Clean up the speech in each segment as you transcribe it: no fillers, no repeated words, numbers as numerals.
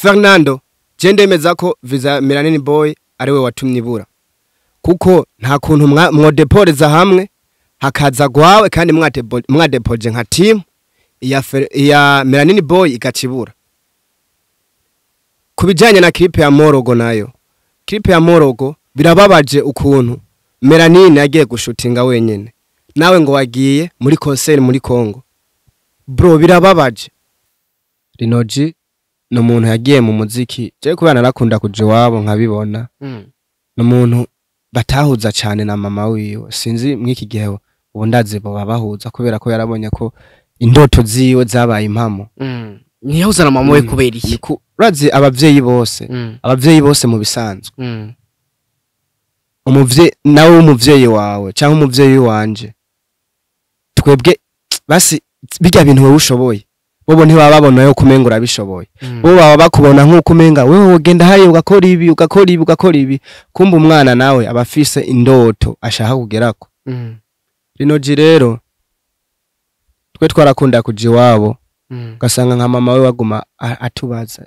Fernando je ndemeza ko Visa Melanin Boy ariwe watumye ibura kuko nta kuntu mwodeporeza hamwe hakaza gwawe kandi mwadepoje nka team ya Melanin Boy ikacibura. Kubijanye na clip ya Morogo nayo. Clip ya Morogo birababaje ukuntu Melanin yagiye gushutinga wenyene. Nawe ngo wagiye muri concert muri Kongo. Bro birababaje. Rinoji no muntu yagiye mu muziki. Je kubana narakunda kuje wabo nkabibona. No muntu batahuza cyane na mama wiwe. Sinzi mwiki gihe ubundaze bo bahuza kubera ko yarabonye ko indoto ziwe zabaye impamo. Niyahuza na mama we kubera iki? Urazi abavyeyi bose mu bisanzwe. Nawe umuvyeyi wawe cyangwa umuvyeyi wanje. Twebwe basi bijya bintu wewe ushoboye. Bobo ntibababona yo kumenga urabishoboye. Bo baba bakubona nkuko umenga wewe ugenda hari ugakora ibi kumba umwana nawe abafise indoto ashaka kugerako. Rinoji rero twe twarakunda kuji wabo gasanga nka mama we waguma atubaza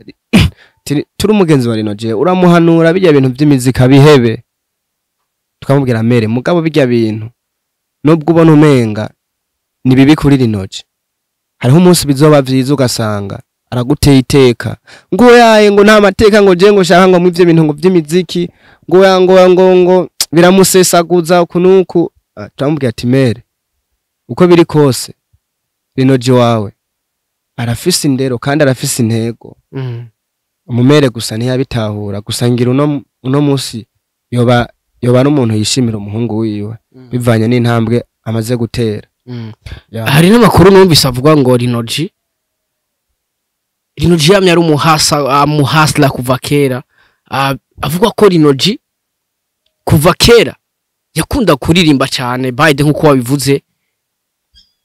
turi umugenzi wa Rinoji uramuhanura bijya bintu by'imizika bihebe tukamubwira mere mugabo bijya bintu nubwo ubona umenga ni bibi kuri Rinoji hariho umunsi bizoba vyiza ugasanga araguteye iteka ngo yaye ngo nta mateka ngo je ngo shaka ngo mwivye bintu ngo by'imiziki ngo biramusesaguza kunuku turamubwira ati mere uko biri kose Rinoji wawe arafise indero kandi arafise intego umumere gusa ntiyabitahura gusangira uno munsi yoba n'umuntu yishimira umuhungu wiwe bivanye n'intambwe amaze gutera. Hari n'amakuru numvise avuga ngo Rinoji yamye ari umuhasla kuva kera. Avuga ko Rinoji kuva kera yakunda kuririmba cyane bayide nkuko wabivuze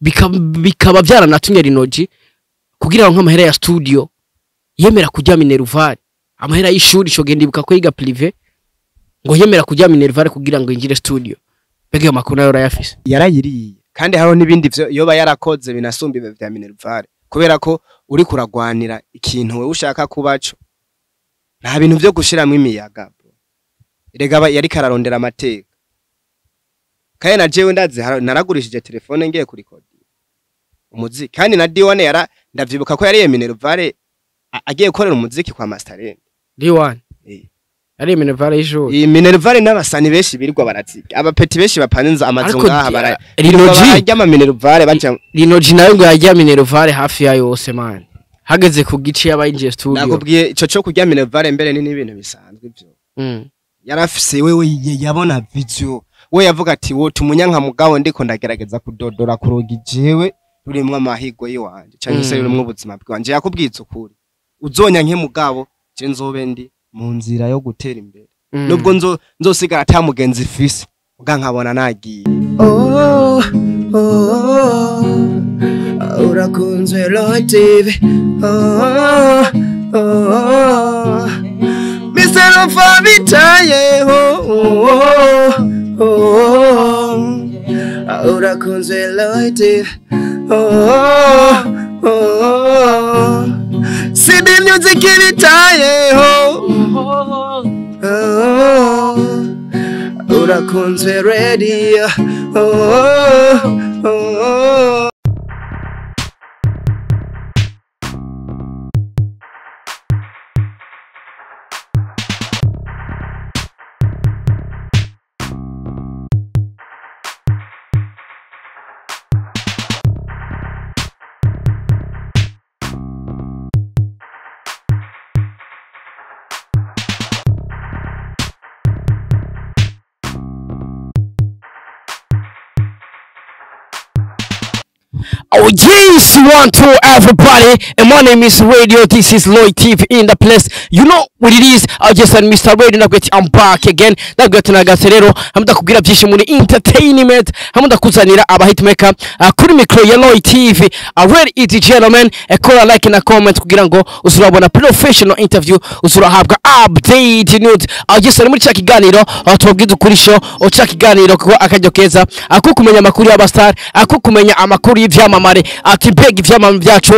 bikaba byaranatumye Rinoji kugira ngo amahera ya studio yemera kujya Minerval amahera y'ishuri shogenda ibuka ko yiga privé ngo yemera kujya Minerval kugira ngo injire studio bege amakuru nayo rayafise yarayiriye kandi haro nibindi byo yoba yarakoze binasumba ibe vya Minerval kubera ko uri kuragwanira ikintu we ushaka kubaco nta bintu byo gushiramwe imiyaga erega yari kararondera amateka kaye na jewe ndazi naragurishije telefone ngiye kuri kodi umuziki kandi na D1 ndavyibuka ko yari Minerval agiye gukorera umuziki kwa Masterland D1 ari Minerval y'ijoro Minerval n'abasani benshi birirwa baraziga abapeti benshi bapanze amazu ngaha bara Rinoji Minerval bacha Rinoji nayo ngo yajya Minerval hafi ya yose man hageze ku gici yabayinjiye studio nakubwiye ico cyo kujya Minerval mbere ni ibintu bisanzwe byo yarafise wewe yabona video we yavuga ati wo tumunyanka mugabo ndiko ndagerageza kudodora kuroga jewe rurimwe amahigo yiwanje cyangwa se rurimwe ubuzima bwanje yakubwiza ukuri uzonya nke mugabo je nzobe ndi mu nzira yo gutera imbere nubwo nzosigara atamugenzi fisi uga nkabona nagiye urakunzwe lotive Mr. Fabitaye urakunzwe lotive CD music ibitaye urakunzwe radio Oh yes, 1 2 everybody, and my name is Radio. This is Lloyd TV in the place. You know what it is. I just said Mr. Radio. I'm back again. Nagaserero. Hamda kugira byinshi muri entertainment. Hamda kuzanira aba hitmaker. Kuri micro ya Lloyd TV. Already it gentlemen. Ekora like na comment kugira ngo uzurabona professional interview. Uzurahabwa update news. I just said muri cyakiganiro. Tubabwiza kuri show. Cyakiganiro kuko akajyo keza. Akukumenya amakuru y'abastar. Akukumenya amakuru y'ivyama ibyamamare ati mbega ibyamamare byacu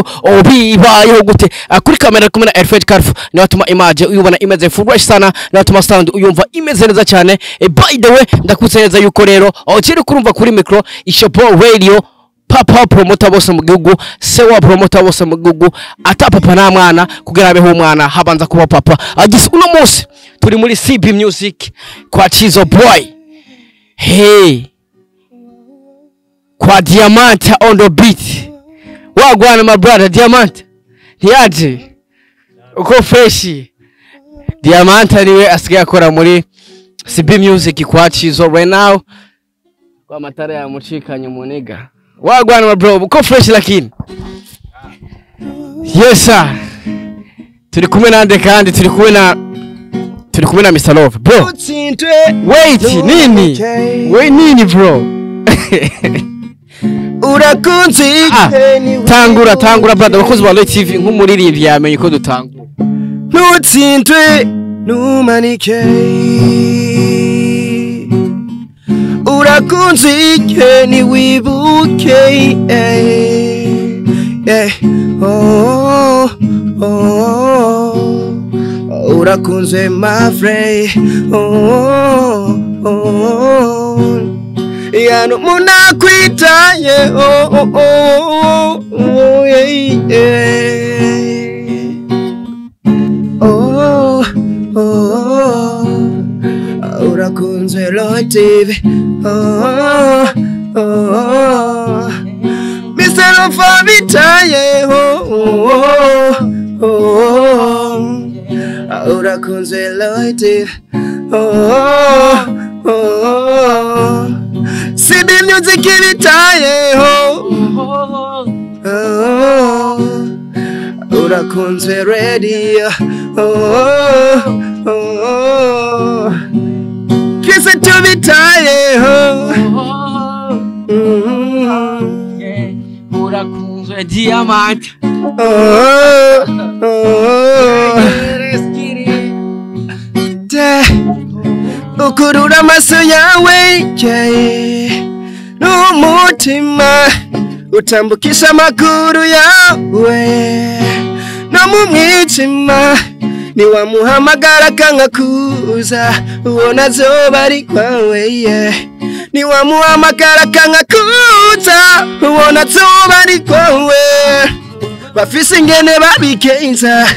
bibayeho gute kuri kamera kumwe na Elfred Karfu ni watuma image uyubona imeze fresh sana ni watuma sound uyumva imeze neza cyane by the way ndakutseneza yuko rero ukiri kurumva kuri micro Ishopo Radio papa promoter bose mu gihugu se wa promoter bose mu gihugu ata papa na mwana kugira abeho umwana habanza kuba papa agise uno munsi turi muri CB Music kwa Chizo Boy hey kwa Diamant on the beat wagwana my brother Diamant ntiyaje uko fresh Diamant niwe asigaye akora muri CB Music kwa Chizo right now kwa matara ya mucikanye umuniga wagwana my bro uko fresh lakini yes sir turi kumwe nande kandi turi kumwe na Mr Love bro wait nini bro urakunze tangura brother bakozi ba Loy TV nk'umuririmbyi yamenye ko dutangura ntutsindwe numanike urakunze ni wibuke urakunze my friend yano munakwitaye urakunze Loy TV Mr. Lofavitaye urakunze Loy TV CB Music ibitaye urakunze radio kise tubitaye urakunze Diamant ukurura amaso yawe n'umutima utambukisha amakuru yawe no mu mwijima niwamuhamagara kanka kuza ubona azoba ari kwawe niwamuhamagara kanka kuza ubona azoba ari kwawe bafise ingene babigenza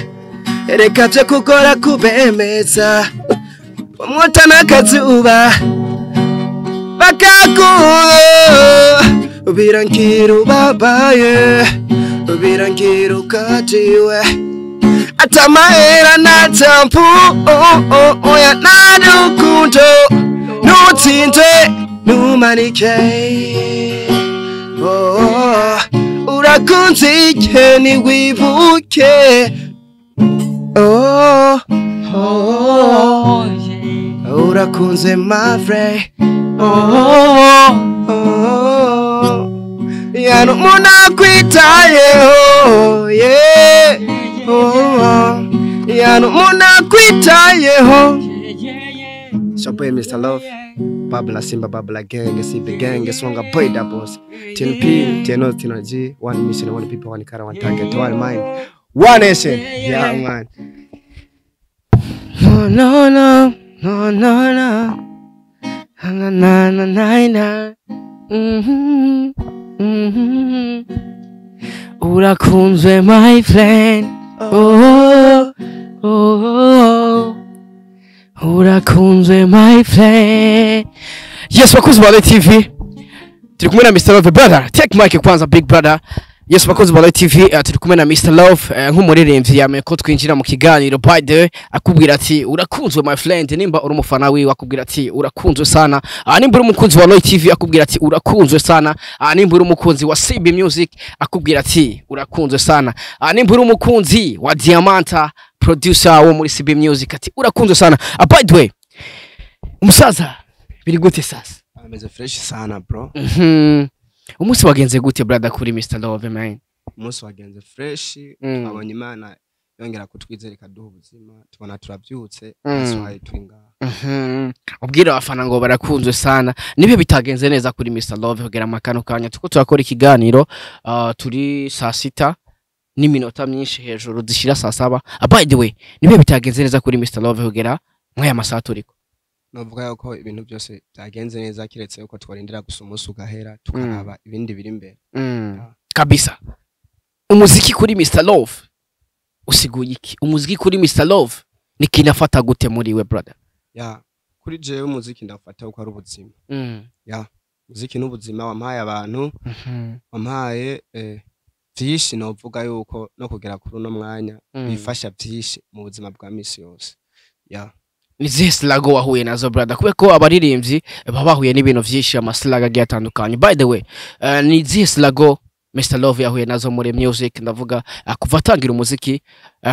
reka byo kukora kubemeza umwota n'akazuba bakakuwe ubirangira ubabaye ubirangira ukatiwe atamahera na tampu oya narukundo nutsindwe numanike urakunze ni wibuke urakunze my friend yano munakwitaye yano munakwitaye Shapo Mr Love Babla Simba Babla Gang CB Gang Songa Boy da boss TNP TNO G one mission one people one cara one target one mind one nation yeah man no urakunzwe my friend urakunzwe my friend yes bakozi ba Loy TV turi kumwe na Mr Love brother take mic kwanza big brother yes bakozi ba Loy TV turi kumwe na Mr Love nk'umuririmbyi yamenye ko twinjira mu kiganiro by the way akubwira ati urakunzwe my friend nimba uri umufana wiwe akubwira ati urakunzwe sana nimba uri umukunzi wa Loy TV akubwira ati urakunzwe sana nimba uri umukunzi wa CB Music akubwira ati urakunzwe sana nimba uri umukunzi wa Diamant producer wo muri CB Music ati urakunzwe sana by the way umusaza biri gute sasa ameze fresh sana bro umunsi wagenze gute brother kuri Mr Love man umunsi wagenze fresh abonye Imana yongera kutwizera ikaduha ubuzima tubona turavyutse that's why turi ngaha. ubwira abafana ngo barakunzwe sana nibe bitagenze neza kuri Mr Love kugera amakano kanya tuko turakora ikiganiro turi saa 6 n'iminota myinshi hejuru zishira saa 7 by the way nibe bitagenze neza kuri Mr Love kugera mwaya masaha turiko novuga yuko ibintu byose byagenze neza kiretse yuko twarindira gusa umunsi ugahera tukaraba ibindi biri imbere kabisa. Umuziki kuri Mr Love usiguye iki? Umuziki kuri Mr Love nikinafata gute muri we brother? Kuri jewe umuziki ndafata uko ari ubuzima. Muziki n'ubuzima wampaye abantu wampaye byinshi novuga yuko no kugera kuri uno mwanya bifasha byinshi mu buzima bwa misi yose. Ni zihe slago wahuye nazo brother? Kubeko abaririmbyi babahuye n'ibintu byinshi amaslaga agiye atandukanye. By the way, ni zihe slago Mr Love yahuye nazo muri music? Ndavuga kuva atangira umuziki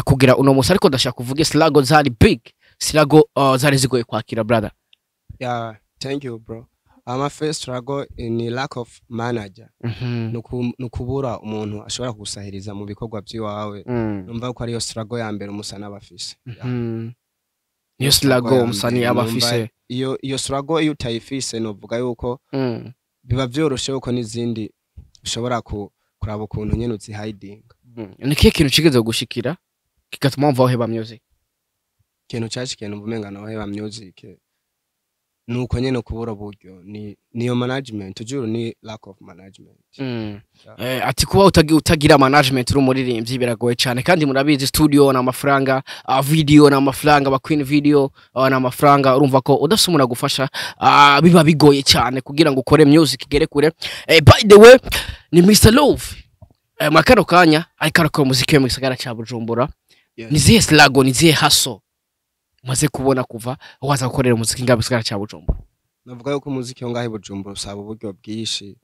kugira uno musi, ariko ndashaka kuvuga slago zari big, slago zari zigoye kwakira brother. Thank you bro. My first struggle in lack of manager. Nukubura umuntu ashobora kugusahiriza mu bikorwa by'iwawe. Numva ko ariyo struggle ya mbere umusana abafise. Niyo struggle umusani abafise. Iyo struggle iyo utayifise novuga yuko biba byoroshe uko n'izindi ushobora kuraba ukuntu nyene uzi hiding. Ni kihe kintu kigeze gushikira kigatuma umva uheba music? Kintu cyashikene ubumenga nawe heba music nuko nyene kubura buryo niyo management ujuru ni lack of management. Ati kuba utagira management uri umuririmbyi biragoye cyane, kandi murabizi studio na amafaranga, video na amafaranga, ba Queen Video na amafaranga, urumva ko udasumura gufasha biba bigoye cyane kugira ngo ukore music igere kure. By the way ni Mr Love makano kanya ariko arakora umuziki mu gisagara cya Bujumbura. Ni zihe slago, ni zihe haso maze kubona kuva waza gukorera umuziki ngabe gisagara cya Bujumbura? Navuga yuko umuziki ngahe Bujumbura usaba uburyo bwishi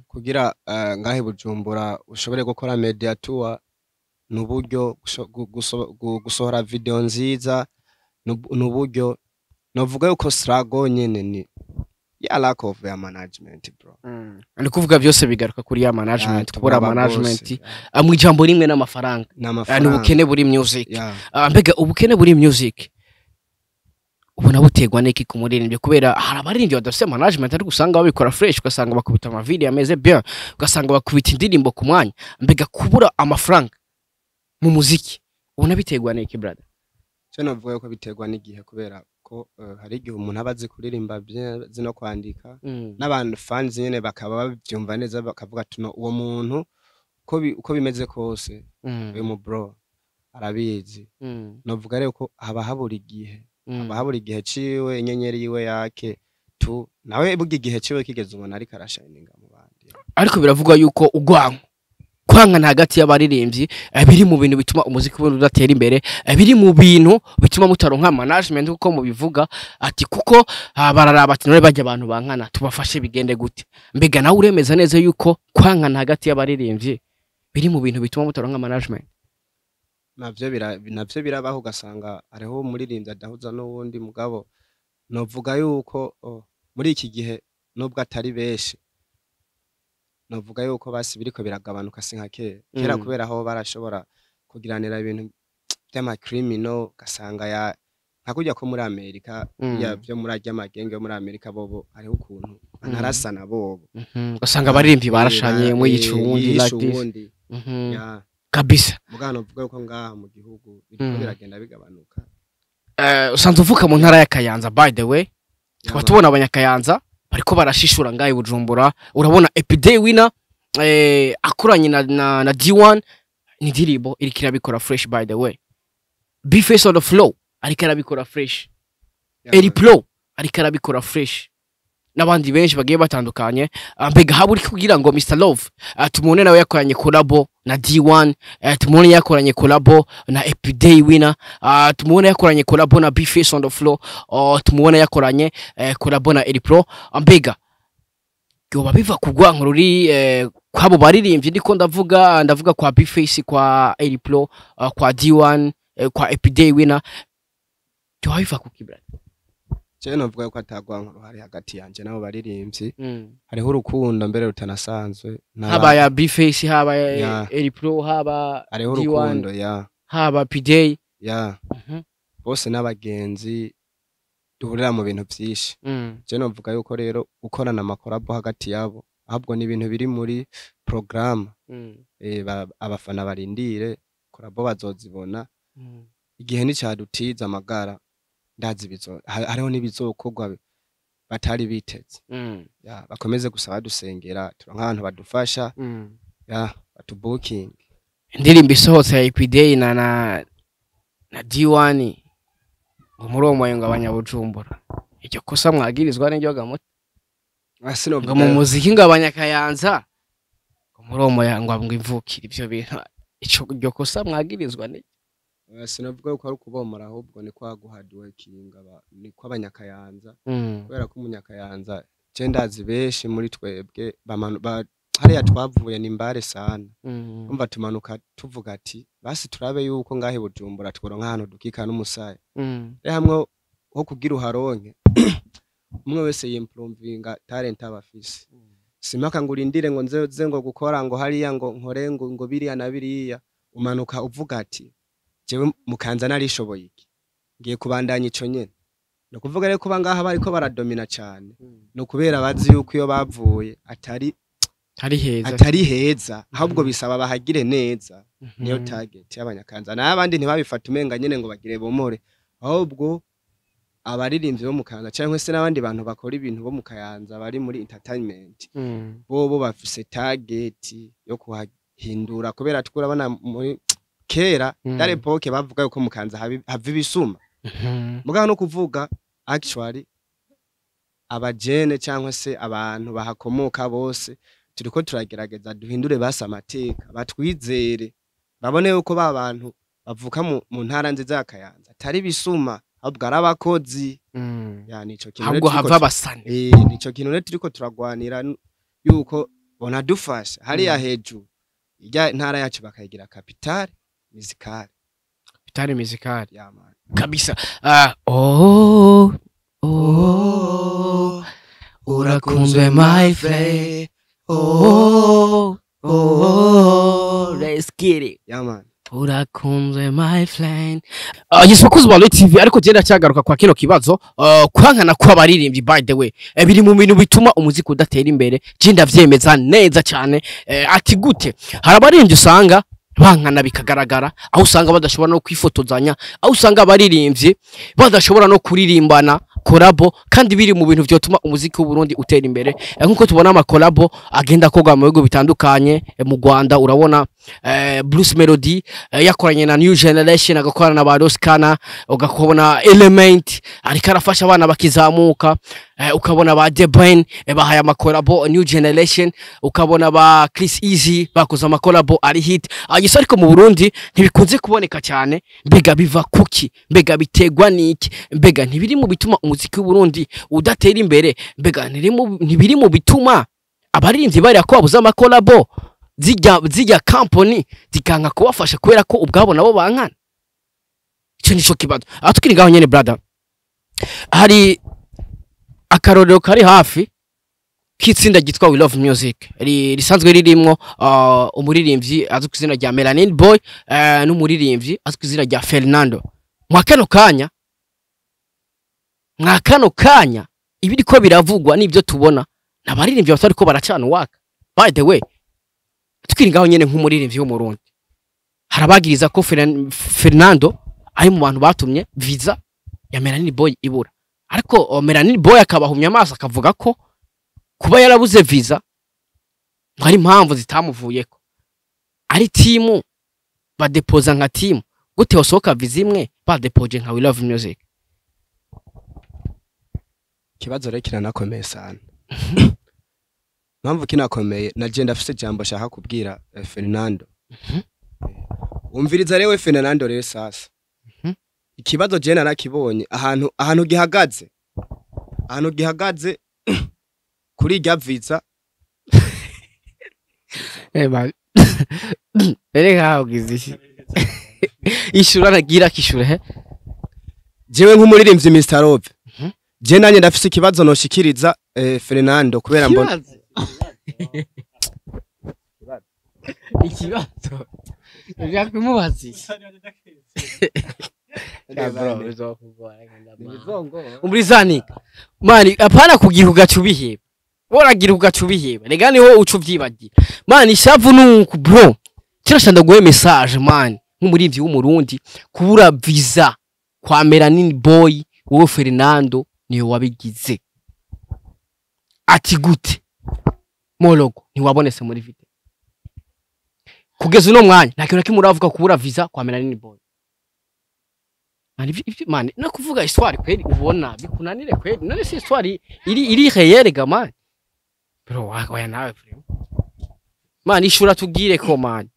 kugira ngahe Bujumbura ushobore gukora media tour n'uburyo gusohora video nziza n'uburyo. Navuga yuko struggle nyene ni lack of ya management bro. Ni kuvuga byose bigaruka kuri ya management, kubura management mu ijambo rimwe n'amafaranga. Ni ubukene buri music. Mbega ubukene buri music ubona butegwa neki ku muririmbyi? Kubera hari abaririmbyi badafite management ariko usanga babikora fresh, ugasanga bakubita ama video ameze bien, ugasanga bakubita indirimbo ku mwanya. Mbega kubura amafaranga mu muziki ubona bitegwa neki brother? Cyo navuga yuko bitegwa n'igihe, kubera ko hari igihe umuntu abazi kuririmba zino kwandika n'abantu fans nyene bakaba babyumva neza bakavuga tuno uwo muntu uko bimeze kose uyu mu bro arabizi. Navuga rero ko haba habura igihe, habura igihe ciwe, inyenyeri yiwe yake tu nawe bugi igihe ciwe kigeze ubona ariko arashininga mu bandi. Ariko biravugwa yuko kwangana hagati y'abaririmbyi biri mu bintu bituma umuziki udatera imbere, biri mu bintu bituma mutaronka management uko mubivuga. Ati kuko bararaba ati none bajya abantu bankana tubafashe bigende gute? Mbega nawe uremeza neza yuko kwangana hagati y'abaririmbyi biri mu bintu bituma mutaronka management? Navyo birabaho, ugasanga ariho umuririmbyi adahuza n'uwundi mugabo. Novuga yuko muri iki gihe nubwo atari benshi, novuga yuko basi biriko biragabanuka sinka kera kubera aho barashobora kugiranira ibintu by'ama criminal, gasanga nka kujya ko muri Amerika byo muri ajya magenge muri Amerika bobo ariho ukuntu banarasana bobo, ugasanga abaririmbyi barashanye mu yicuwundi like this. Kabisa mugano vuga yuko ngaha mu gihugu biriko biragenda bigabanuka. Usanzwe uvuka mu ntara ya Kayanza. By the way tubona abanyakayanza bariko barashishura ngaye Bujumbura. Urabona Epiday Winner akuranye na D1 ni diribo iriko irabikora fresh. By the way B-Face on the flow ariko arabikora fresh, Eri Pro ariko arabikora fresh, n'abandi benshi bagiye batandukanye. Mbega haburi kugira ngo Mr Love tumone nawe yakoranye collabo na D1, tumone yakoranye collabo na Epiday Winner, tumone yakoranye collabo na B-Face on the floor, tumone yakoranye collabo na Eri Pro. Mbega yoba biva kugwanka ruri kwabo baririmbye ndiko ndavuga kwa B-Face, kwa Eri Pro, kwa D1, kwa Epiday Winner, yoba biva kukibra? Cyane navuga ko atagwanka ruhari hagati yanje nabo baririmbyi. Hariho urukundo mbere rutanasanzwe haba ya B-Face, haba Eri Pro, haba hariho urukundo haba P-Day ya bose n'abagenzi duhurira mu bintu byinshi je novuga yuko rero gukorana amakorabo hagati yabo ahubwo ni ibintu biri muri programme abafana barindire korabo bazozibona igihe n'icyadutiza amagara ndazi bizo hariho n'ibizokorwa batari biteze bakomeze gusaba dusengera turonka abantu badufasha batubuking indirimbo isohotse ya P-Day na D1 ngo muri uwo mwayo ngo abanyabujumbura icyo kosa mwagirizwa n'iryo gamuta ngo mu muziki ngo abanyakayanza ngo muri uwo mwayo ngo imvukira ibyo bintu icyo kosa mwagirizwa ni sinavuga ko ari ukubomora ahubwo ni kwaguhadiwe kinga ni kw'abanyakayanza kubera ko umunyakayanza je ndazi benshi muri twebwe hariya twavuye ni mbare sana umva tumanuka tuvuga ati basi turabe yuko ngahe Bujumbura tworonka ahantu dukika n'umusaya hamwe ho kugira uharonke umwe wese yimprovinga talent abafise simaka ngo urindire ngo nze ngo gukora ngo hariya ngo nkore ngo biriya na biriya umanuka uvuga ati jewe mukanza narishoboye iki ngiye kubandanya ico nyene no kuvuga rero ko bangaha bariko baradomina cyane no kubera bazi yuko iyo bavuye atari heza ahubwo bisaba bahagire neza niyo target y'abanyakanza n'abandi ntibabifata umenga nyene ngo bagire bomore ahubwo abaririmbyi bo mukanza cyangwa se n'abandi bantu bakora ibintu bo mukayanza bari muri entertainment bo bafise target yo kuhindura kubera twurabana muri kera dare poke bavuga yuko mukanza hava ibisuma mugabo no kuvuga actually abajene cyangwa se abantu bahakomoka bose turiko turagerageza duhindure basa amateka batwizere babone yuko ba bantu bavuka mu ntara nziza y'akayanza atari bisuma ahubwo arabakozi yani ico kintu ahubwo hava basane nico kintu rero turiko turagwanira yuko bona dufasha hariya hejuru ijya ntara yacu bakayigira capital musicale ya man kabisa urakunzwe my friend let's get it yeah man urakunzwe my friend yisukuza wa TV ariko genda cyagaruka kwa kino kibazo kwankana kwa baririmbyi by the way biri mu bintu bituma umuziki udatera imbere je ndavyemeza neza cyane ati gute harabaririmbyi usanga bankana bikagaragara aho usanga badashobora no kwifotozanya aho usanga abaririmbyi badashobora no kuririmbana kolabo kandi biri mu bintu byotuma umuziki w'u Burundi utera imbere nkuko tubona ama kolabo agenda koga mu bigo bitandukanye mu Rwanda urabona Bruce Melody yakoranye na New Generation agakorana na ba Roskana ugakubona Element ariko arafasha abana bakizamuka ukabona ba Deben bahaye ama kolabo New Generation ukabona ba Chris Easy bakoze ama kolabo ari hit agisa ariko mu Burundi ntibikunze kuboneka cyane mbega biva kuki mbega bitegwa niki mbega ntibiri mu bituma umuziki w'u Burundi udatera imbere mbega ntibiri mu bituma abaririmbyi bari akwabuza ama kolabo zijya company zikanka kubafasha kubera ko ubwabo nabo bankana icyo nico kibazo atukiri ngaho nyene brother hari akarorero kari hafi kitsinda gitwa We Love Music risanzwe ririmwo umuririmbyi azwi kwizina rya Melanin Boy n'umuririmbyi azwi kwizina rya Fernando mwakano kanya ibiri ko biravugwa nibyo tubona nabaririmbyi batari ko baracana waka by the way twiringaho nyene nk'umuririmbyi wo mu Burundi harabagiriza ko Fernando ari mu bantu batumye visa ya Melanin Boy ibura ariko Melanin Boy akabahumya amaso akavuga ko kuba yarabuze visa ari impamvu zitamuvuyeko ari timu badepoza nka timu gute wasohoka visa imwe badepoje nka We Love Music kibazo rero kiranakomeye sana mpamvu kinakomeye na je ndafise jambo shaka kubwira Fernando umviriza rewe Fernando rero sasa ikibazo je narakibonye ahantu gihagaze kuri irya visa reka ugizishi ishura nagira kishura he jewe nk'umuririmbyi Mr. Love je nanye ndafise ikibazo noshikiriza Fernando kubera mbona ikibazo Yakumubazi. Umrizani. Mani apana kugira ugacubiheba. Woragira ugacubiheba. Rega niho ucuvyibagira. Mani shavu nuku bro. Kirashanda guhe message mani. Nk'umurivyi w'umurundi kubura visa kwa Melanin Boy wowe Fernando niyo wabigize. Ati gute? Mologo ntiwabonese muri video. Kugeza uno mwanya nta kintu kimwe uravuga kubura visa kwa Melanin Boy. Mani no kuvuga histoire kweli ubona bikunanire kweli none si histoire iri réelle gamani. Bro waya nawe frère. Mani ishura tugire ko mani.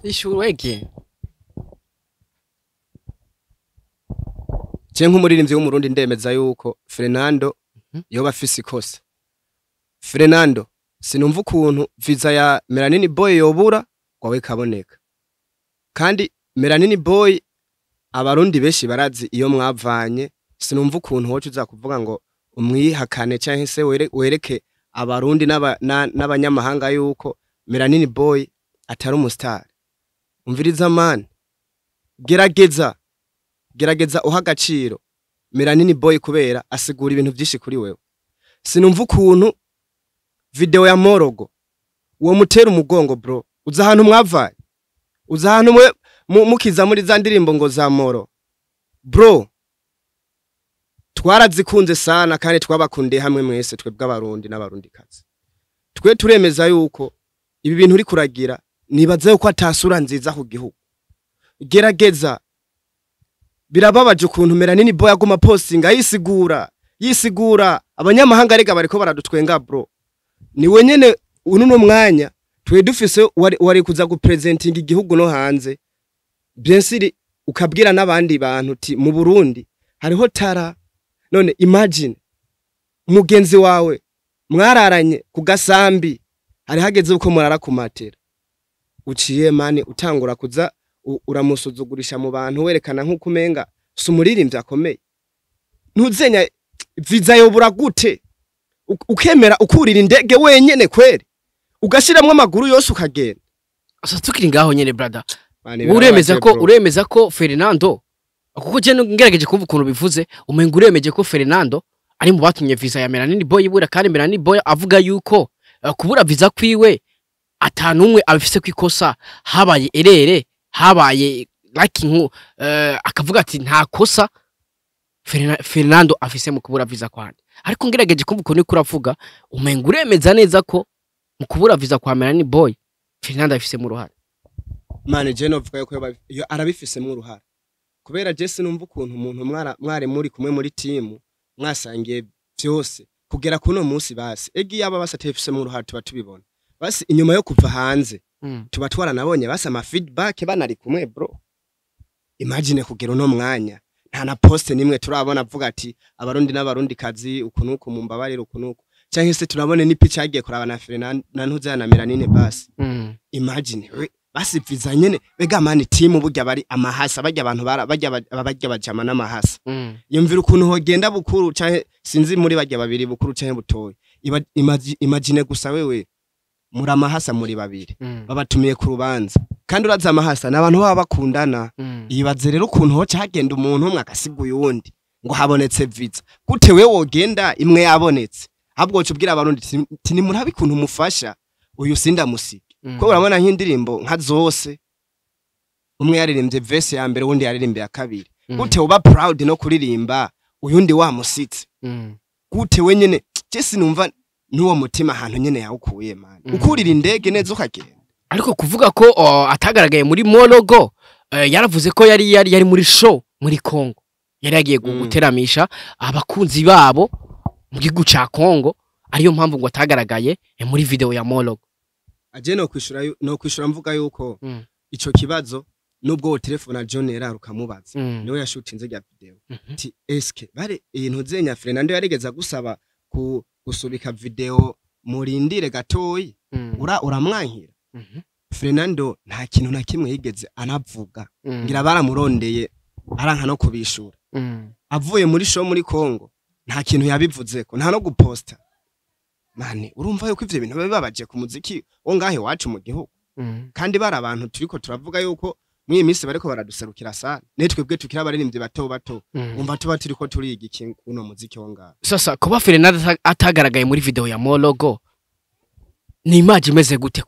Ishuri wege. Je nk'umuririmbyi w'umurundi ndemeza yuko Fernando yoba afise ikosa. Fernando sinumva ukuntu visa ya Melanin Boy yobura kwawe kaboneka. Kandi Melanin Boy abarundi beshi barazi iyo mwavanye sinumva ukuntu hoce uza kuvuga ngo umwihakane canke se wereke abarundi n'abanyamahanga yuko Melanin Boy atari umustar. Umviriza man. Gerageza uha agaciro Melanin Boy kubera asigura ibintu byinshi kuri wewe. Sinumva ukuntu video ya Morogo uwo mutera umugongo bro. Uza ahantu mwavanye. Uza ahantu mukiza muri za ndirimbo ngo za Moro. Bro. Twarazikunze sana kandi twabakundiye hamwe mwese twebwe abarundi n'abarundi kazi. Twe turemeza yuko ibi bintu uri kuragira nibaza yuko atasura nziza ku gihugu. Gerageza birababaje ukuntu Melanin Boy aguma postinga yisigura abanyamahanga rega bariko baradutwenga bro. Ni wenyene ununo mwanya twe dufise wari kuza gupresentinga igihugu no hanze. Bien sûr ukabwira n'abandi bantu uti mu Burundi hariho tara. None imagine mugenzi wawe mwararanye ku gasambi hari hageze uko murara kumatera. Uciye mani utangura kuza uramusuzugurisha mu bantu werekana nkuko umenga sumuririmbyi akomeye. Ntuzenya visa yobura gute? Ukemera ukurira indege wenyene kweri. Ugashiramwe amaguru yose ukagenda. Asa tukiri ngaho nyene brother. Uremeza ko Fernando kuko je ngerageje kumva ukuntu bivuze umenga uremeje ko Fernando ari mu batumye visa ya Melanin Boy ibura kandi Melanin Boy avuga yuko kubura visa kwiwe atanumwe abifise kwikosa habaye erere habaye like akavuga ati nta kosa Fernando afise mu kubura visa kwandi. Ariko ngerageje kumva ukuntu kuravuga umenga uremeza neza ko mu kubura visa kwa Melanin Boy Fernando afise mu ruhare. Mane je novuga yuko arabifise mu ruhare. Kubera je sinumva ukuntu umuntu mware muri kumwe muri team mwasangiye byose kugera kuno munsi basi egi yaba basatefise mu ruhare tuba tubibona. Basi inyuma yo kuva hanze tuba twaranabonye basi ama feedback banari kumwe bro. Imagine kugera uno mwanya nta na post nimwe turabona avuga ati abarundi n'abarundi kazi ukunuko mumbabarira ukunuko cyangwa se turabone ni pitch yagiye kuraba na Fernando na Ntuzana na Melanin basi. Imagine basi visa nyene bega mani team burya bari amahasa bajya abantu bajya bajama n'amahasa. Yumvira ukuntu hogenda bukuru canke sinzi muri bajya babiri bukuru canke butoyi. Imagine gusa wewe muri amahasa muri babiri babatumiye ku rubanza kandi uraza amahasa n'abantu baba bakundana. Ibaze rero ukuntu ho cyagenda umuntu umwe akasiguye uwundi ngo habonetse visa gute we wogenda imwe yabonetse ahubwo cubwira abarundi tini muri habikuntu mufasha uyu sinda musiki ko urabona nk'indirimbo nka zose umwe yaririmbye verse ya mbere undi yaririmbye ya kabiri gute uba proud no kuririmba uyundi wa musitse gute wenyene je sinumva nuwo mutima ahantu nyene yawukuye man ukurira indege neza ukagenda. Ariko kuvuga ko atagaragaye muri Morogo yaravuze ko yari muri show muri Kongo yari yagiye guteramisha abakunzi babo mu gihugu ca Kongo ariyo mpamvu ngo atagaragaye muri video ya Morogo. Aje no kwishura mvuga yuko ico kibazo nubwo telefone John yararukamubaza niwe yashutinze ya video ti eske bare ibintu zenya Fernando yarigeza gusaba gusubika video murindire gatoyi uramwankira Fernando nta kintu na kimwe yigeze anavuga ngira baramurondeye aranka no kubishura avuye muri show muri Kongo nta kintu yabivuzeko nta no guposta mane urumva yuko ivyo bintu bibabaje ku muziki wo ngahe wacu mu gihugu kandi bari abantu turiko turavuga yuko mwiyi minsi bariko baraduserukira sana netwebwe tukira abaririmbyi bato bato umva tuba turiko turiga iki uno muziki wo ngahe sasa kuba Fernando atagaragaye muri video ya Mologo ni image imeze gute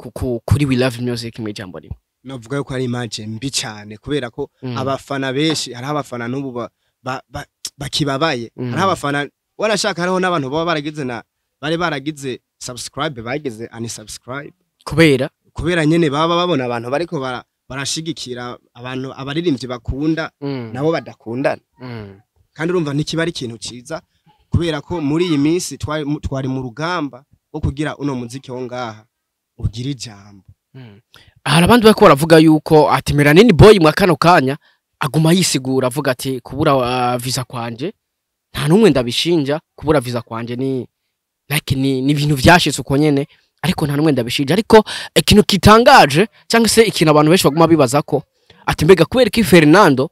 kuri We Love Music mu ijambo rimwe navuga yuko ari image mbi cyane kubera ko abafana benshi hari abafana n'ubu bakibabaye hari abafana warashaka hariho n'abantu baba baragize bari baragize subscribe bagize unsubscribe kubera nyene baba babona abantu bariko barashigikira abantu abaririmbyi bakunda nabo badakundana kandi urumva ntikibari ikintu ciza kubera ko muri iyi minsi twari mu rugamba wo kugira uno muziki wo ngaha ugira ijambo hari abandi bariko baravuga yuko ati Melanini Boy mu kano kanya aguma yisigura avuga ati kubura visa kwanje nta numwe ndabishinja kubura visa kwanje ni ibintu vyashitse uko nyene ariko nta numwe ndabishinja ariko ikintu kitangaje cyangwa se ikintu abantu benshi baguma bibaza ko ati mbega kubera ki Fernando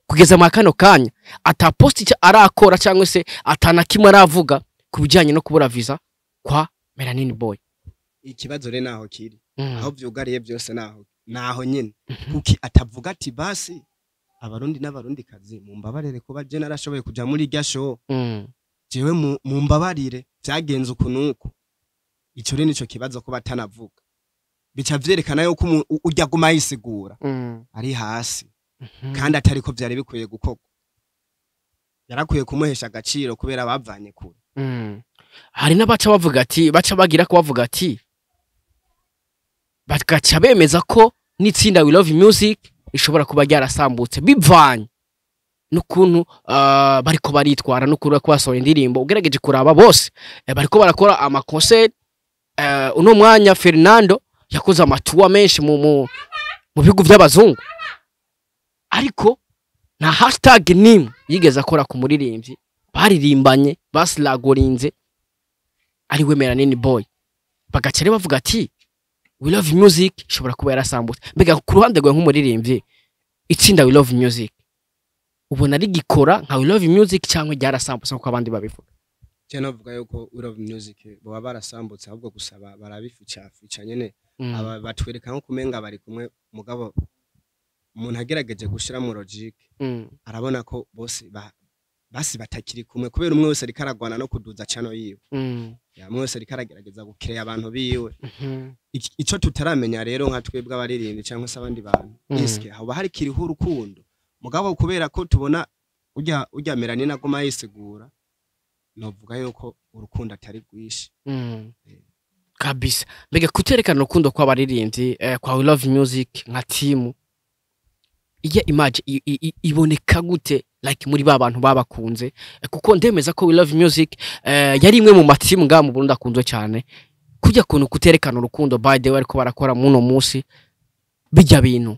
kugeza mu kano kanya ataposti arakora cyangwa se atana kimwe aravuga kubijanye no kubura visa kwa Melanini Boy ikibazo re naho kiri aho vyugariye byose naho nyene kuki atavuga ati basi abarundi n'abarundi kazi mumbabarire kuba je narashoboye kuja muri irya show jewe mumbabarire byagenze ukunuko ico rero nico kibazo ko batanavuga bica vyerekana yuko urya guma yisigura ari hasi kandi atari ko vyari bikwiye gukorwa yarakwiye kumuhesha agaciro kubera bavanye kure hari n'abaca bavuga ati baca bagira ko bavuga ati bagaca bemeza ko n'itsinda We Love Music ishobora kuba ryarasambutse bivanye n'ukuntu bariko baritwara n'ukuri ko basohoye indirimbo ugerageje kuraba bose bariko barakora amaconcert uno mwanya Fernando yakoze amatuwa menshi mu bihugu by'abazungu ariko na hashtag nimwe yigeze akora ku muririmbyi baririmbanye baslagorinze ari we Melanini Boy bagacere bavuga ati We Love Music ishobora kuba yarasambutse mbega ku ruhande rwe nk'umuririmbyi itsinda We Love Music ubona ari gikora nka We Love Music cyangwa ryarasambutse nko abandi babivuga cyane bavuga yuko We Love Music baba barasambutse ahubwo gusaba barabifica nyene aba batwereka nko kumenga bari kumwe mugabo umuntu agerageje gushira mu logic arabona ko bose basi batakiri kumwe kubera umwe wese ari karagwana no kuduza channel yiwe ya mwe wese ari karagerageza gukireya abantu biwe ico tutaramenya rero nka twebwe abaririmbyi cyangwa se abandi bantu iske haba hari kiriho urukundo mugabo kubera ko tubona ujya Melanini agoma yisigura novuga yuko urukundo atari rwishi kabisa mbega kuterekana urukundo kwa abaririmbyi kwa We Love Music nka team iya image iboneka gute like muri bantu babakunze kuko ndemeza ko We Love Music yari imwe mu matimu nga mu Burundi akunzwe cyane kujya kuntu kuterekana urukundo by the way ariko barakora muno munsi bijya bintu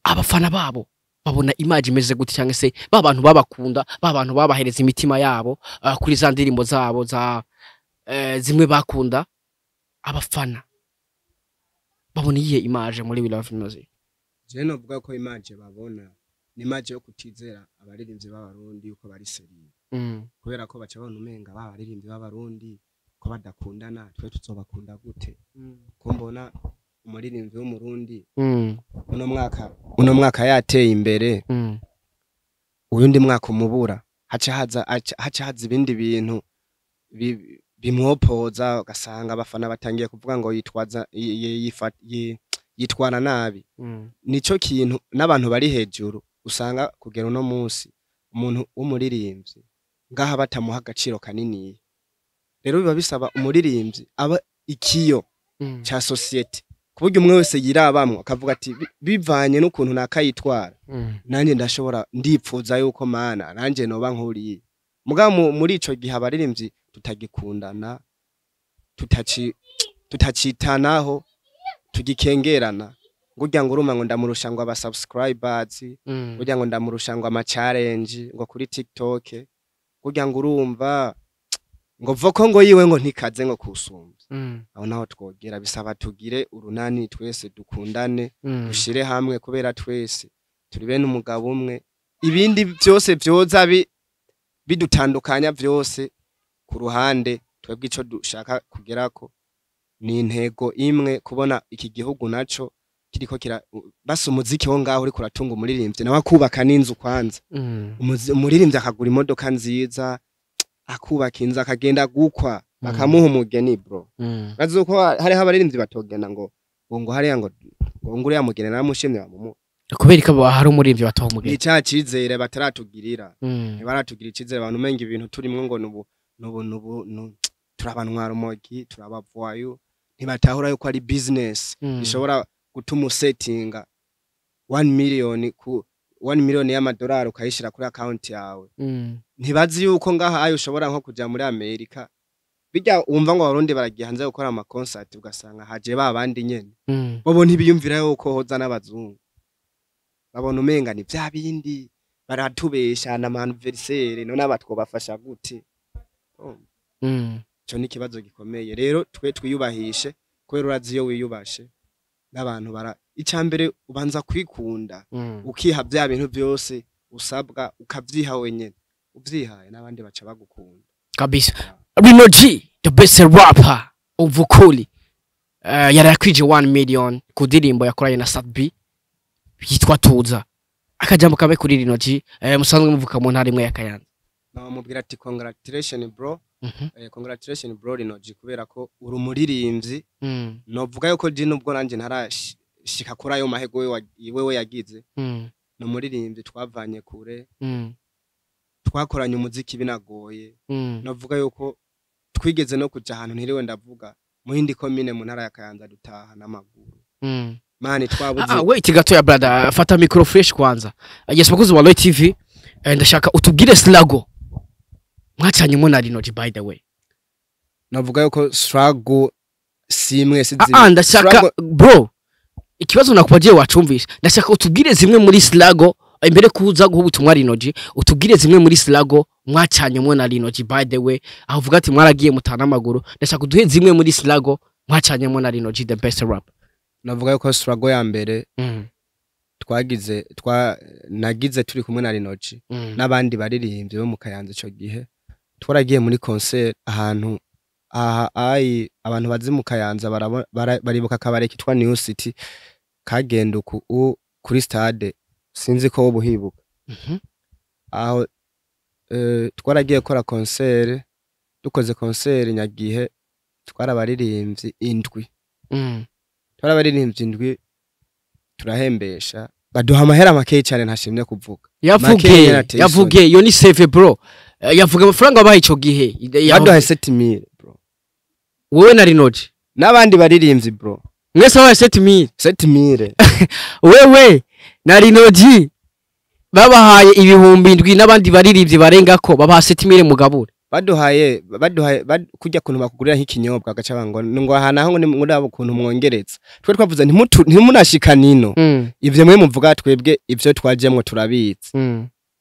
abafana babo babona image imeze gute cyangwa se bantu babakunda bantu babahereza imitima yabo kuri za ndirimbo zabo za zimwe bakunda abafana babona iyihe image muri We Love Music je novuga ko image babona ni image yo kutizera abaririmbyi b'abarundi uko bari seriye kubera ko baca babona umenga abaririmbyi b'abarundi ko badakundana twe tuzobakunda gute ko mbona umuririmbyi w'umurundi uno mwaka yateye imbere uyundi mwaka umubura haca haza ibindi bintu bimwopoza ugasanga abafana batangiye kuvuga ngo yitwara nabi nico kintu n'abantu bari hejuru usanga kugera uno munsi umuntu w'umuririmbyi ngaha batamuha agaciro kanini rero biba bisaba umuririmbyi aba ikiyo cha society kuburyo umwe wese yirabamwe akavuga ati bivanye n'ukuntu nakayitwara nanje ndashobora ndipfuza yuko mana nanje noba nkuriye mugabo muri ico gihe abaririmbyi tutagikundana tutacitanaho tugikengerana ngurya ngo uruma ngo ndamurusha ngo aba subscribers ngurya ngo ndamurusha ngo ama challenge ngo kuri TikTok ngurya ngo urumva ngo voko ngo yiwe ngo ntikaze ngo kusumba aho naho twogera bisaba tugire urunani twese dukundane dushire hamwe kubera twese turi bene umugabo umwe ibindi byose byoza bidutandukanya byose ku ruhande twebwe ico dushaka kugerako ni intego imwe kubona iki gihugu naco kiriko basi umuziki wo ngaho uri kuratunga umuririmbyi nawe akubaka n'inzu kwanza umuririmbyi akagura imodoka nziza akubaka inzu akagenda gukwa bakamuha umugeni bro bazuko hari abaririmbyi batogena ngo hariya ngo nguriya mugeni naramushimye bamumu kubera ko hari umuririmbyi bataho umugeni icya cizere bataratugirira ntibaratugira icizere abantu umenga ibintu turimwe ngo nubu turabanwara umogi turabavoyo ntibatahura yuko ari business ishobora gutuma settinga 1 million y'amadolari ukayishira kuri account yawe ntibazi yuko ngaha ayo ushobora nko kuja muri Amerika bijya umva ngo abarundi baragiye hanze gukora ama concert ugasanga haje babandi nyene bobo ntibiyumvira yuko hoza n'abazungu babona umenga ni bya bindi baratubesha na anniversaire none abatwo bafasha gute cyo ni kibazo gikomeye rero twiyubahishe kubera urazi yo wiyubashe n'abantu icambere ubanza kwikunda ukiha bya bintu byose usabwa ukavyiha wenyene uvyihaye n'abandi baca bagukunda kabisa Rino G the best rapper of Vukoli yarakwije 1 million ku dirimbo yakoranye na Sadbi yitwa Tuza akajambo kabe kuri Rino G musanzwe muvuka mu ntara imwe ya Kayanza namubwira ati congratulations bro congratulations bro Rino G kubera ko uri umuririmbyi novuga yuko Dino ubwo nanje ntarashika kuri ayo mahego wewe yagize no muririmbyi twavanye kure twakoranye umuziki binagoye novuga yuko twigeze no kuja ahantu ntiriwe ndavuga mu hindi commune mu ntara ya Kayanza dutaha n'amaguru mani twabuze wait gato ya brother fata micro fresh kwanza yes bakuzi wa Loy TV ndashaka utubwire Slago mwacanye mu na Rino G by the way navuga yuko struggle simwe ndashaka bro ikibazo nakubagiye wacumvisha ndashaka utubwire zimwe muri Slago imbere kuza guhubutumwa Rino G utubwire zimwe muri Slago mwacanye mu na Rino G by the way avuga ati mwaragiye mutana amaguru ndashaka uduhe zimwe muri Slago mwacanye mu na Rino G the best rap navuga yuko struggle ya mbere nagize turi kumwe na Rino G n'abandi baririmbye bo mu Kayanza ico gihe twaragiye muri concert ahantu abantu bazi mu Kayanza baribuka kabare kitwa New City kagenda kuri stade sinzi ko wo buhibuka aho twaragiye gukora concert dukoze concert nyagihe twarabaririmbye indwi twarabaririmbye indwi turahembesha baduha amahera make cyane ntashimye kuvuga yavuge yo ni save bro yavuga amafaranga bahaye ico gihe baduha 7000 bro wowe na Rino G n'abandi baririmbye bro mwese bahaye 7000 wewe na Rino G babahaye ibihumbi indwi n'abandi baririmbye barenga ko babaha 7000 mugabure baduhaye kujya kuntu bakugurira nk'ikinyobwa gaca bango ngo ahana aho muri abo kuntu mwongereza twe twavuze ntimunashika nino ivyo mwe muvuga twebwe ivyo twajemwe turabitse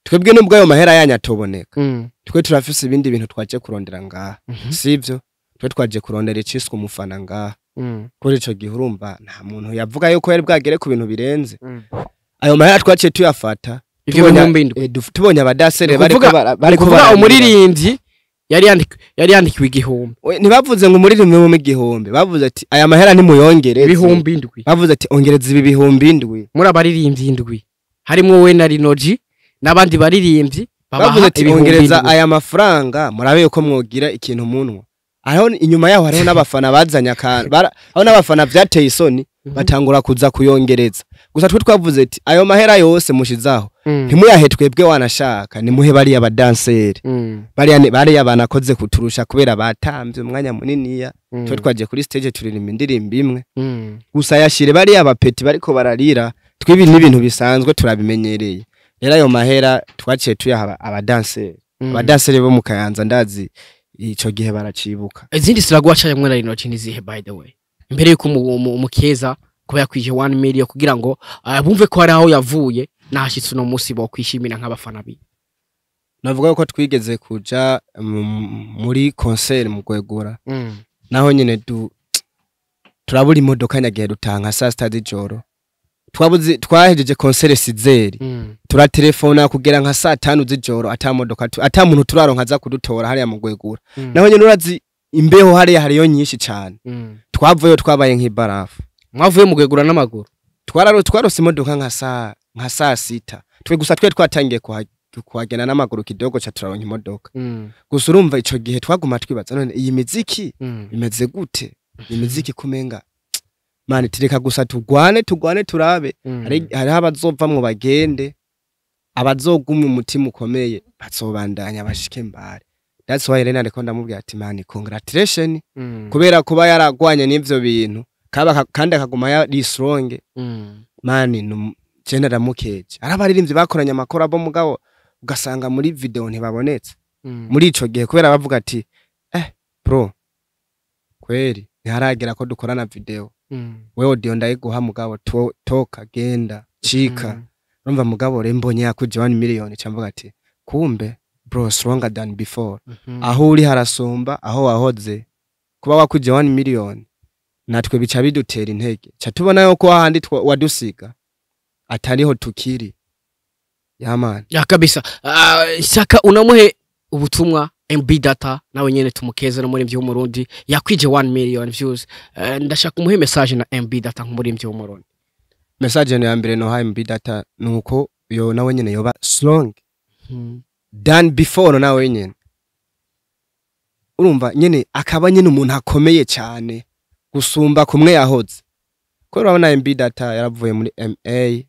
twebwe nubwo ayo mahera yanyatoboneka twe turafise ibindi bintu twaje kurondera ngaha sivyo twe twaje kurondera iciswe umufana ngaha kuri ico gihe urumva nta muntu yavuga yuko yari bwagere ku bintu birenze ayo mahera twaciye tuyafata tubonye abadasere bari kuvuga umuririmbyi yari yandikiwe igihumbi ntibavuze ngo umuririmbyi mu igihumbi bavuze ati aya mahera ni muyongereze ibihumbi indwi bavuze ati ongereza ibi bihumbi indwi muri abaririmbyi indwi harimo we na Rino G n'abandi baririmbyi bavuze ati ongereza aya mafaranga murabe yuko mwogira ikintu munwa aho inyuma yaho hariho n'abafana bazanya aho n'abafana vyateye isoni batangura kuza kuyongereza gusa twe twavuze ati ayo mahera yose mushizaho ntimuyahe twebwe wanashaka nimuhe bari abadanseri bari abanakoze kuturusha kubera batambye umwanya muniniya twe twaje kuri stage turirimba indirimbo imwe gusa yashire bari abapeti bariko bararira twibi n'ibintu bisanzwe turabimenyereye rero ayo mahera twaciye tuyaha abadanseri bo mu Kayanza ndazi ico gihe baracibuka izindi Slago wacaye mwe na Rino G nizihe by the way imbere yuko umukeza kuba yakwije 1 million kugira ngo bumve ko ari aho yavuye nashitse no musi bo kwishimira nk'abafana bi navuga ko twigeze kuja muri concert mu Gwegura naho nyene turabura imodoka nyagiye dutanga saa sita z'ijoro twahejeje concert Sizeri turatelefona kugera nka saa 5 z'ijoro ata modoka ata muntu turaronka za kudutora hariya mu Gwegura naho nyene urazi imbeho hariya hariyo nyinshi cyane twavuye twabaye nk'ibarafu mwavuye mu Gwegura n'amaguru twarose imodoka nka saa 6 twe gusa twatangiye kuhagenda n'amaguru kidogo cha turaronka imodoka gusa urumva ico gihe twaguma twibaza none iyi miziki imeze gute imiziki kumenga mani tireka gusa tugwane turabe hari abazova mu bagende abazogumya umutima ukomeye bazobandanya bashike mbare that's why rena ndiko ndamubwira ati mani congratulations kubera kuba yaragwanye n'ivyo bintu kandi akaguma yari strong mani jenda ndamukeje arabaririmbye bakoranye amakora bo mugabo ugasanga muri video ntibabonetse muri ico gihe kubera bavuga ati bro kweri ntiharagera ko dukorana video wewe audio ndayiguha mugabo toka genda chika urumva mugabo rembonye yakuje 1 million cyamvuga ati kumbe bro stronger than before aho uri harasumba aho wahoze kuba wakuje 1 million natwe bica bidutera intege cha tubona yuko handi wadusiga atariho tukiri yamana ya kabisa shaka unamuhe ubutumwa MB Data nawe nyene tumukeze no muri mvyo Murundi yakwije 1 million views ndashaka umuhe message na MB Data muri mvyo Murundi message ya mbere no ha MB Data nuko yo nawe nyene yoba strong than before nawe nyene urumva nyene akaba nyene umuntu akomeye cyane gusumba kumwe yahoze ko urabona MB Data yaravuye muri MA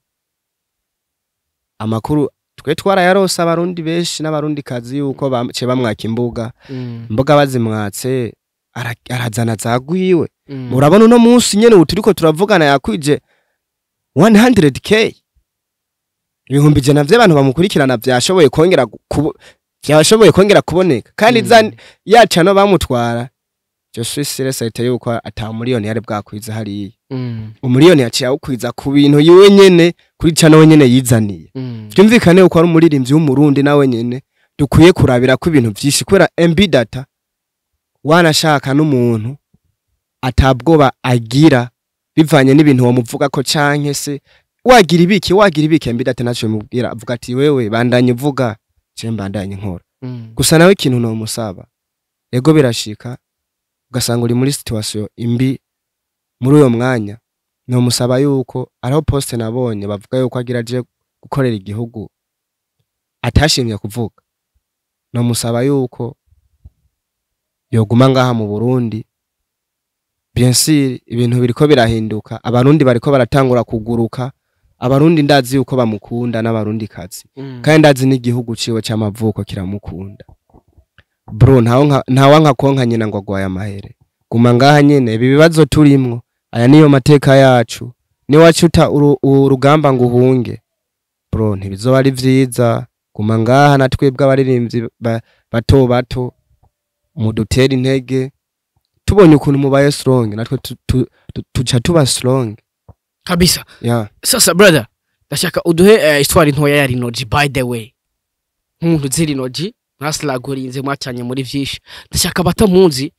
amakuru twe twarayarose abarundi benshi n'abarundi kazi yuko bace bamwaka imbuga bazimwatse arazana zagwiwe urabona no munsi nyene uturiko turavugana yakwije 100k ibihumbi jana vy'abantu bamukurikirana vyashoboye kongera kuboneka kandi yaca no bamutwara je suis sûr c'était yuko ata miliyoni yari bwakwiza hariya umiliyoni yaciye awukwiza ku bintu yiwe nyene kuri cana we nyene yizaniye byumvikane uko ari umuririmbyi w'umurundi nawe nyene dukwiye kurabira ko ibintu byinshi kwera MB Data wanashaka n'umuntu atabwoba agira bivanye n'ibintu wamuvuga ko canke se wagira ibiki MB Data naco mubwira avuga ati wewe bandanye uvuga je mbandanye nkora gusa nawe ikintu no musaba ego birashika ugasanga uri muri situation imbi muri uyo mwanya no musaba yuko araho poste nabonye bavuga yuko agira je gukorera igihugu atashimye kuvuga no musaba yuko yoguma ngaha mu Burundi bien sûr ibintu biriko birahinduka abarundi bariko baratangura kuguruka abarundi ndazi yuko bamukunda n'abarundi kazi kandi ndazi n'igihugu ciwe cy'amavuko kiramukunda bro ntawanka konka nyina ngo agwaye amahere guma ngaha nyene bibazo turimwo aya niyo mateka yacu ni wacuta urugamba ngo uhunge bro ntibizoba ari vyiza guma ngaha natwebwe abaririmbyi bato mudutera intege tubonye ukuntu mubaye strong natwe tuca tuba strong kabisa yeah. Sasa brother ndashaka uduhe histoire ntoya ya Rinoji by the way nk'umuntu uzi Rinoji ntaslagorinze mwacanye muri vyinshi ndashaka batamunzi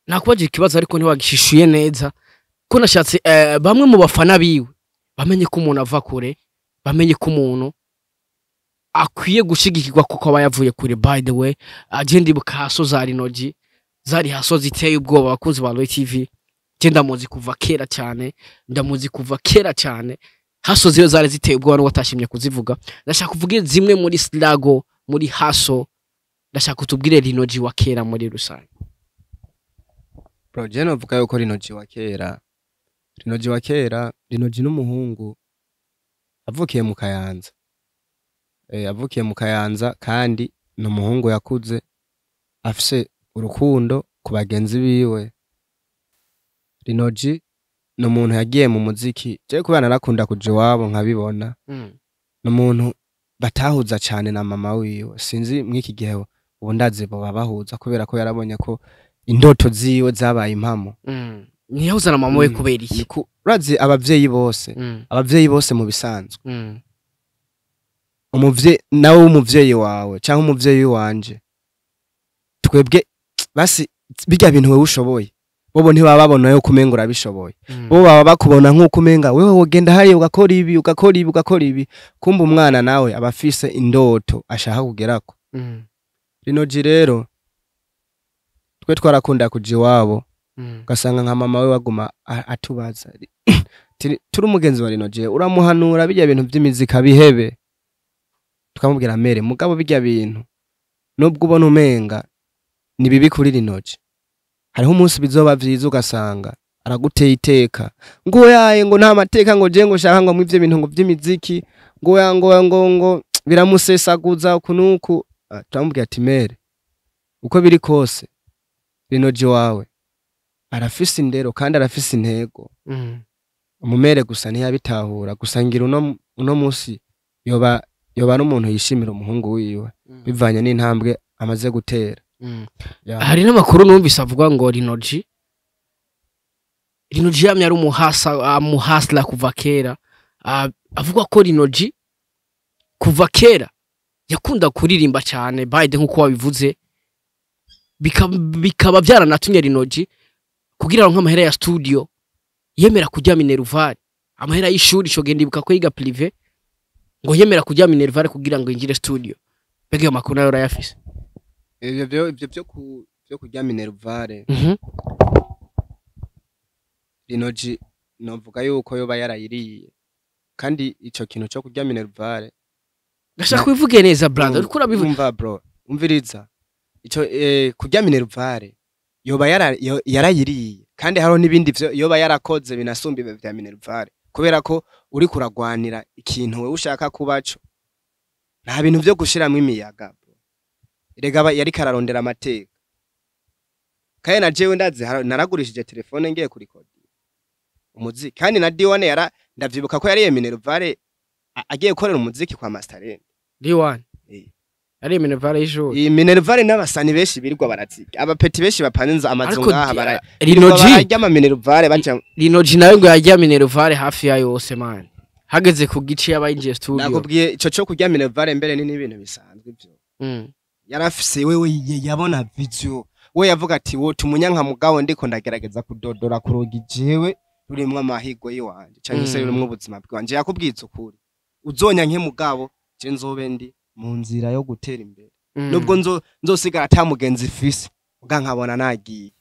nakubaje ikibazo ariko ntiwagishishuye neza ko nashatse bamwe mu bafana biwe bamenye ko umuntu ava kure bamenye ko umuntu akwiye gushigikirwa kuko aba yavuye kure by the way agenda ibukaso za Rinoji zari haso ziteye ubwoba bakunzi ba Roy TV genda muzi kuva kera cyane ndamuzi kuva kera cyane haso ziyo zari ziteye ubwoba no watashimye kuzivuga ndashaka kuvuga zimwe muri slago muri haso ndashaka kutubwire Rinoji wa kera muri rusange bro jeno vuga yuko Rinoji wa kera Rinoji n'umuhungu avukiye mu Kayanza kandi n'umuhungu yakuze afise urukundo ku bagenzi biwe Rinoji n'umuntu yagiye mu muziki je kubana narakunda kuja wabo nkabibona n'umuntu batahuza cyane na mama wiwe sinzi mwiki gihe ubu ndazi bo babahuza kubera ko yarabonye ko indoto ziwe zabaye impamo niyahuza na mama we kubera iki urazi abavyeyi bose mu bisanzwe nawe w'umuvyeyi wawe cyangwa umuvyeyi wanje twebwe basi bijya bintu wewe ushoboye bobo ntibaba babona yo kumenga urabishoboye bo baba bakubona nk'uko umenga wewe wogenda hariya ugakora ibi kumba umwana nawe abafise indoto ashaka kugerako Rinoji rero twe twarakunda kuja iwabo ugasanga nka mama we waguma atubaza turi umugenzi wa Rinoji uramuhanura bijya bintu by'imizika bihebe tukamubwira mere mugabo bijya bintu nubwo ubona umenga ni bibi kuri Rinoji hariho umunsi bizoba vyiza ugasanga araguteye iteka ngo yaye ngo nta mateka ngo je ngo shaka ngo mwivye bintu ngo vy'imiziki ngo biramusesaguza kunuku turamubwira ati mere uko biri kose Rinoji wawe arafise indero kandi arafise intego umumere gusa ntiyabitahura gusangira uno munsi yoba n'umuntu yishimira umuhungu wiwe bivanye n'intambwe amaze gutera hari n'amakuru numvise avuga ngo Rinoji yamye ari umuhasla kuva kera avuga ko Rinoji kuva kera yakunda kuririmba cyane bayide nkuko wabivuze bikaba byaranatumye Rinoji kugira ngo nk'amahera ya studio yemera kujya Minerval amahera y'ishuri cyo genda ibuka ko yiga privé ngo yemera kujya Minerval kugira ngo yinjire studio bege yo makuru nayo rayafise ibyo byo kujya Minerval Rinoji novuga yuko yoba yarayiriye kandi ico kintu cyo kujya Minerval gashaka kubivuge neza brother uriko urabivuga bro umviriza ico kujya Minerval yoba yarayiriye kandi haro nibindi byo yoba yarakoze binasumba ibe vya Minerval kubera ko uri kuragwanira ikintu we ushaka kubaco nta bintu byo gushiramo imiyaga Erega yari kararondera amateka kaye na jewe ndazi naragurishije telefone ngiye kuri kodi umuziki kandi na D1 ndavyibuka ko yari Minerval agiye gukorera umuziki kwa Masterland D1 ari Minerval y'ijoro iyi Minerval n'abasani beshi birirwa barazika abapeti beshi bapanze amazunga bara Rinoji ajya ama Minerval baca Rinoji nawe ngo yajya Minerval hafi ya yose man hageze ku gici y'abayinjiye studio nakubwiye ico cyo kujya Minerval mbere ni ibintu bisanzwe byo yarafise wewe yabona video we yavuga ati wo tumunyanka mugabo ndiko ndagerageza kudodora kuroga jewe rurimwe amahigo yiwanje cyane se rurimwe ubuzima bwanje yakubwiza ukuri uzonya nke mugabo je nzobe ndi mu nzira yo gutera imbere nubwo nzosigara atamugenzi fisi uga nkabona nagiye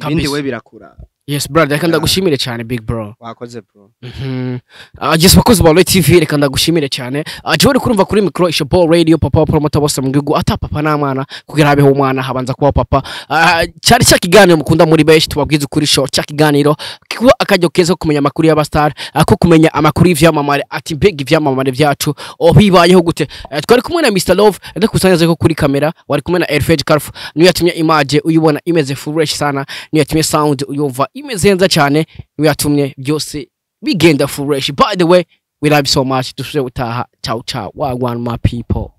ibindi we birakura yes brother reka ndagushimire cyane big bro wakoze bro just wakoze ba TV reka ndagushimire cyane je uri kurumva kuri micro Ishopo Radio papa promoter bose mu gihugu ata papa n'amana kugira abeho umwana habanza kuba papa cyari cyakiganiro mukunda muri beshi tubabwiza kuri show cyakiganiro kuba akajyo keza kumenya amakuru y'abastar ako kumenya amakuru y'ivyamamare ati big ivyamamare byacu bibayeho gute twari kumwe na Mr Love ndakusanyaze ko kuri kamera wari kumwe na Elfage Carf niyo yatumye image uyibona imeze fresh sana niyo yatumye sound uyumva imeze neza cyane niyo yatumye byose bigenda fresh. By the way, we love you so much. Tusubire utaha. Ciao ciao. Wagwan my people.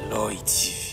Lloyd TV.